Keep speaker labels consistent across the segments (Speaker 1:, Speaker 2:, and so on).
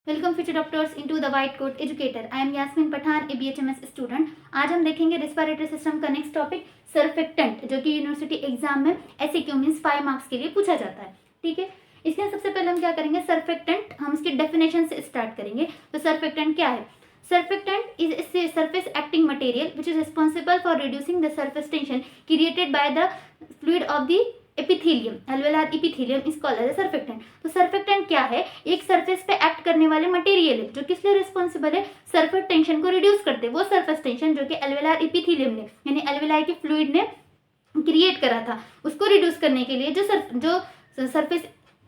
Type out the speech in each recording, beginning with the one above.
Speaker 1: Welcome future doctors into the white coat educator. I am Yasmin Pathan, a BHMS स्टूडेंट। आज हम देखेंगे रेस्पिरेटरी सिस्टम का नेक्स्ट टॉपिक सर्फेक्टेंट, जो कि यूनिवर्सिटी एग्जाम में SEQ मींस 5 मार्क्स के लिए पूछा जाता है। ठीक है, इसलिए सबसे पहले हम क्या करेंगे, सर्फेक्टेंट, हम इसकी डेफिनेशन से स्टार्ट करेंगे। तो सर्फेक्टेंट क्या है? Surfactant is a surface acting material which is responsible for reducing the surface tension created by the fluid of the epithelium. Alveolar epithelium is called as a surfactant. तो surfactant क्या है? एक surface पे act करने वाले material है जो किस लिए रिस्पॉन्सिबल है? सरफेस टेंशन को रिड्यूस करते हैं। वो सरफेस टेंशन जो कि एल्वेलार इपिथेलियम ने यानी एल्वेलाई के फ्लूइड ने क्रिएट करा था, उसको रिड्यूस करने के लिए जो सरफेस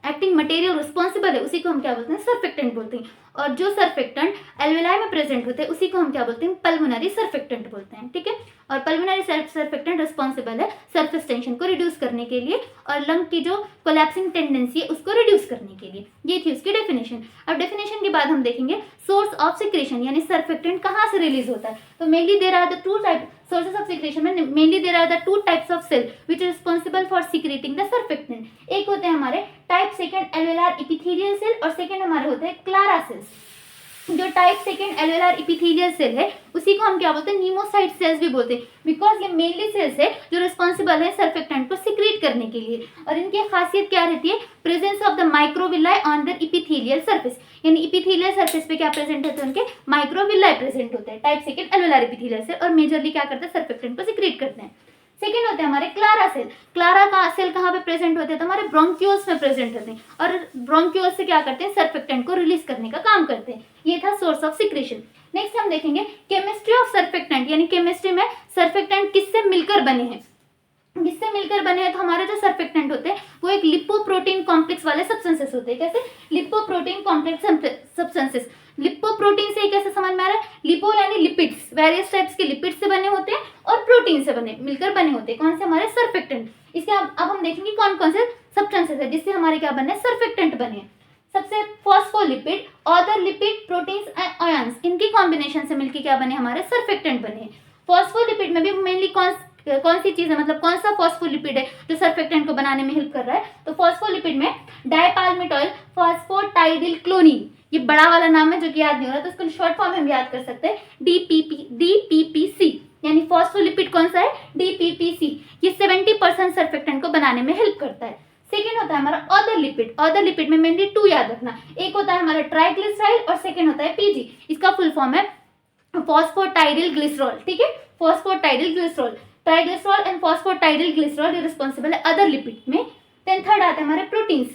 Speaker 1: एक्टिंग मटेरियल रिस्पॉन्सिबल है उसी को हम क्या बोलते हैं? सर्फेक्टेंट बोलते हैं। और जो सर्फेक्टेंट एल्वेलाई में प्रेजेंट होते हैं उसी को हम क्या बोलते हैं? पल्मोनरी सर्फेक्टेंट बोलते हैं। ठीक है, और पल्मोनरी सर्फेक्टेंट रिस्पॉन्सिबल है सरफेस टेंशन को रिड्यूस करने के लिए और लंग की जो कोलैप्सिंग टेंडेंसी है उसको रिड्यूस करने के लिए। ये थी उसकी डेफिनेशन। अब डेफिनेशन के बाद हम देखेंगे सोर्स ऑफ सिक्रेशन, यानी सर्फेक्टेंट कहाँ से रिलीज होता है। तो mainly there are the two type sources of secretion में mainly there are the two types of cell which is responsible for secreting the surfactant। एक होते हैं हमारे टाइप सेकंड एल्वेलार इपिथेलियल सेल और सेकंड हमारे होते हैं क्लारा सेल्स। जो टाइप सेकंड एल्वेलार इपिथेलियल सेल है उसी को हम क्या बोलते हैं? नीमोसाइट सेल्स भी बोलते हैं, बिकॉज ये मेनली सेल्स है जो रिस्पॉन्सिबल है सर्फेक्टेंट को सिक्रीट करने के लिए। और इनकी खासियत क्या रहती है? Presence of the microvilli on the epithelial surface, यानी इपिथेलियल सरफेस पे क्या प्रेजेंट होते हैं? उनके माइक्रोविलाई प्रेजेंट होते हैं टाइप सेकंड एल्वेलार इपिथेलियल सेल, और मेजरली क्या करते हैं? सर्फेक्टेंट को सिक्रीट करते हैं। सेकेंड होते हैं हमारे क्लारा सेल। क्लारा का सेल कहाँ पे प्रेजेंट होते हैं? तो हमारे ब्रोंक्यूल्स में प्रेजेंट होते हैं और ब्रोंक्यूल्स से क्या करते हैं? सर्फेक्टेंट को रिलीज करने का काम करते हैं। ये था सोर्स ऑफ सिक्रेशन। नेक्स्ट हम देखेंगे केमिस्ट्री ऑफ सर्फेक्टेंट, यानी केमिस्ट्री में सर्फेक्टेंट किससे मिलकर बने हैं। किससे मिलकर बने हैं? तो हमारे जो सर्फेक्टेंट होते हैं वो एक लिपोप्रोटीन कॉम्प्लेक्स वाले सब्सटेंसेस होते हैं। कैसे? Lipoprotein complex substances. लिपोप्रोटीन से कैसे समझ में आ रहा है? लिपो यानी लिपिड्स, वेरियस टाइप्स के लिपिड्स से बने होते हैं और प्रोटीन से मिलकर बने होते हैं। कौन से? हमारे सर्फेक्टेंट। इसके अब हम देखेंगे कौन कौन से सब्सटेंसेस है जिससे हमारे क्या बने? सर्फेक्टेंट बने। सबसे phospholipid, other lipid, proteins and ions, इनकी कॉम्बिनेशन से मिलकर क्या बने? हमारे सर्फेक्टेंट बने। फॉस्फोलिपिड में भी मेनली कौन सी चीज है, मतलब कौन सा फॉस्फोलिपिड है जो सर्फेक्टेंट को बनाने में हेल्प कर रहा है? तो फॉस्फोलिपिड में डाइपाल्मिटॉइल फॉस्फोटाइडिल क्लोरीन, ये बड़ा वाला नाम है जो कि याद नहीं हो रहा, तो इसको शॉर्ट फॉर्म में हम याद कर सकते हैं DPPC, यानी फॉस्फोलिपिड कौन सा है? DPPC। ये 70% सर्फेक्टेंट को बनाने में हेल्प करता है। सेकेंड होता है हमारा अदर लिपिड। अदर लिपिड में मेनली 2 याद रखना, एक होता है हमारा ट्राइग्लिसराइड और सेकेंड होता है PG। इसका फुल फॉर्म है फॉस्फोटाइडिल ग्लिसरॉल। ठीक है, phosphatidyl glycerol, triglycerol and phosphatidyl glycerol ये रिस्पॉन्सिबल है अदर लिपिड में। देन थर्ड आते हैं हमारे प्रोटीन्स।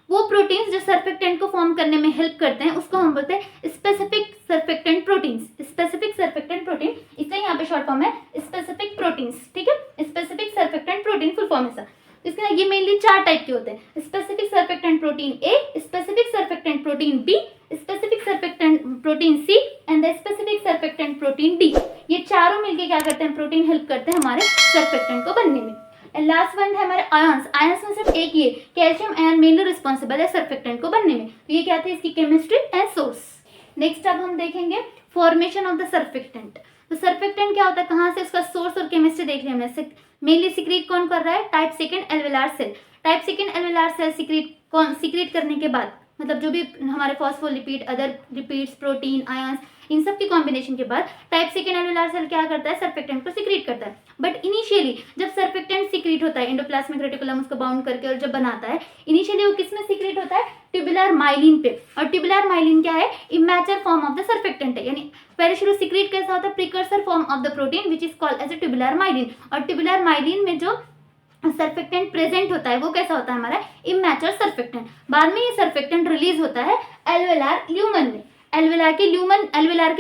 Speaker 1: वो प्रोटीन्स जो सर्फेक्टेंट को फॉर्म करने में हेल्प करते हैं उसको हम बोलते हैं specific surfactant proteins. Specific surfactant protein, इसलिए यहाँ पे शॉर्ट फॉर्म है स्पेसिफिक प्रोटीन्स। ठीक है, specific surfactant protein full form है। इसके ये मेनली 4 टाइप के होते हैं: specific surfactant protein A, specific surfactant protein B, specific surfactant protein C and the specific surfactant protein D। ये चारों मिलके क्या करते हैं? प्रोटीन हेल्प करते हैं हमारे सर्फेक्टेंट को बनने में। एंड लास्ट वन है हमारे आयंस। आयंस में सिर्फ एक ये कैल्शियम आयन मेनली रिस्पॉन्सिबल है सर्फेक्टेंट को बनने में। तो ये क्या थी इसकी केमिस्ट्री एंड सोर्स। नेक्स्ट अब हम देखेंगे फॉर्मेशन ऑफ द सर्फेक्टेंट। तो सर्फेक्टेंट क्या होता है, कहाँ से, उसका सोर्स और केमिस्ट्री देख लिया हमने। मेनली सिक्रीट कौन कर रहा है? Type second alveolar cell. Type second alveolar cell secrete करने के बाद, मतलब जो भी हमारे phospholipid, other lipids, protein, ions, इन सब की कॉम्बिनेशन के बाद टाइप सेकंड एल्वेलार सेल क्या करता है? सर्फेक्टेंट को सिक्रीट करता है। बट इनिशियली जब सर्फेक्टेंट सिक्रीट होता है एंडोप्लाज्मिक रेटिकुलम उसको बाउंड करके और जब बनाता है, इनिशियली वो किसमें सिक्रीट होता है? ट्यूबुलर माइलिन पे। और ट्यूबुलर माइलिन क्या है? Immature form of the surfactant है, यानी पहले शुरू सिक्रीट कैसा होता है? Precursor form of the protein which is called as a tubular myelin. और ट्यूबुलर माइलिन में जो सर्फेक्टेंट प्रेजेंट होता है वो कैसा होता है? हमारा इमैच्योर सर्फेक्टेंट। बाद में ये सर्फेक्टेंट रिलीज होता है एल्वेलार ल्यूमन में। एल्वेलार के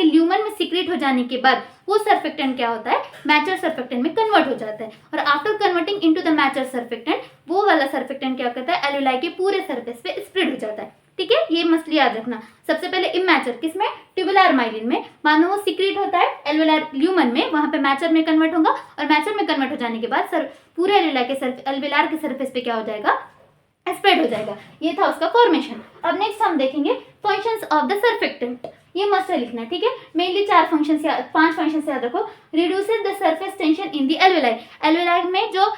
Speaker 1: ल्यूमन में सिक्रेट हो जाने के बाद वो सर्फेक्टेंट क्या होता है? मैच्योर सर्फेक्टेंट में कन्वर्ट हो जाता है। और after converting into the mature surfactant, वो वाला सर्फेक्टेंट क्या करता है? एल्वेलाई के पूरे सरफेस पे स्प्रेड हो जाता है। ठीक है, ये मस्त याद रखना। सबसे पहले इमैच्योर किसमें? ट्यूबुलर माइलिन में। बाद में वो सिक्रेट होता है एल्वेलार ल्यूमन में, वहां पे मैच्योर में कन्वर्ट होगा और मैच्योर में कन्वर्ट हो जाने के बाद पूरे एल्वेलार के सरफेस पे क्या हो जाएगा? स्प्रेड हो जाएगा। ये था उसका फॉर्मेशन। अब नेक्स्ट हम देखेंगे फंक्शंस ऑफ द सर्फेक्टेंट। ये मस्ट है लिखना है, ठीक है। मेनली 5 फंक्शन याद रखो। Reduces the surface tension in the alveoli, alveoli में जो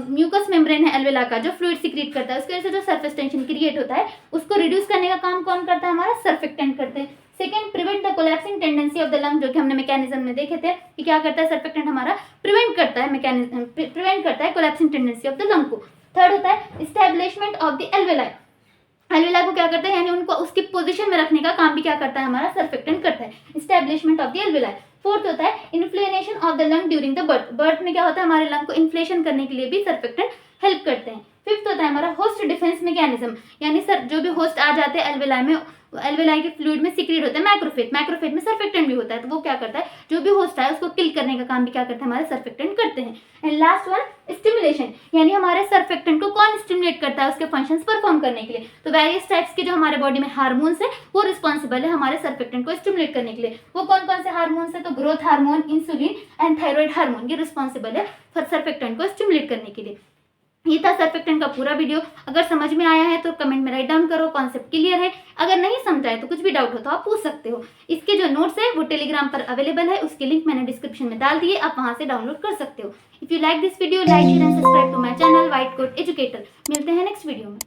Speaker 1: म्यूकस मेम्ब्रेन है एल्वेला का, जो फ्लूइड सिक्रीट करता है, उसकी वजह से जो सरफेस टेंशन क्रिएट होता है उसको रिड्यूस करने का काम कौन करता है, हमारा सर्फेक्टेंट करते हैं। Second, prevent the collapsing tendency of the lung, जो कि हमने मैकेनिज्म में देखे थे कि क्या करता है सर्फेक्टेंट, हमारा प्रिवेंट करता है collapsing tendency of the lung को। थर्ड होता है establishment of the alveoli, alveoli को क्या करता है, यानी उनको उसकी पोजीशन में रखने का काम भी क्या करता है, हमारा सर्फेक्टेंट करता है, establishment of the alveoli. Fourth होता है inflammation of the lung during the birth, birth में क्या होता है, हमारे लंग को इन्फ्लेशन करने के लिए भी सर्फेक्टेंट हेल्प करते हैं। फिफ्थ होता है हमारा होस्ट डिफेंस मैकेनिज्म, यानी सर जो भी होस्ट आ जाते हैं एल्वेलाई में, एल्वेलाई के फ्लूइड में सिक्रीट होता है मैक्रोफेज में सर्फेक्टेंट भी होता है, तो वो क्या करता है, जो भी होस्ट है उसको किल करने का काम भी क्या करते हैं, हमारे सर्फेक्टेंट करते हैं। एंड लास्ट वन स्टिमुलेशन, यानी हमारे सर्फेक्टेंट को कौन स्टिमुलेट करता है उसके फंक्शंस परफॉर्म करने के लिए, तो वेरियस टाइप्स के जो हमारे बॉडी में हार्मोन्स है वो रिस्पॉन्सिबल है हमारे सर्फेक्टेंट को स्टिमुलेट करने के लिए। वो कौन कौन से हार्मोन्स है, तो growth hormone, insulin and thyroid hormone, ये रिस्पॉन्सिबल है फॉर सर्फेक्टेंट को स्टिमुलेट करने के लिए। ये था सर्फेक्टेंट का पूरा वीडियो। अगर समझ में आया है तो कमेंट में राइट डाउन करो, कॉन्सेप्ट क्लियर है। अगर नहीं समझा है तो कुछ भी डाउट हो तो आप पूछ सकते हो। इसके जो नोट्स है वो टेलीग्राम पर अवेलेबल है, उसके लिंक मैंने डिस्क्रिप्शन में डाल दिए, आप वहां से डाउनलोड कर सकते हो। If you like this video, like share and subscribe to my channel white coat educator. मिलते हैं नेक्स्ट वीडियो में।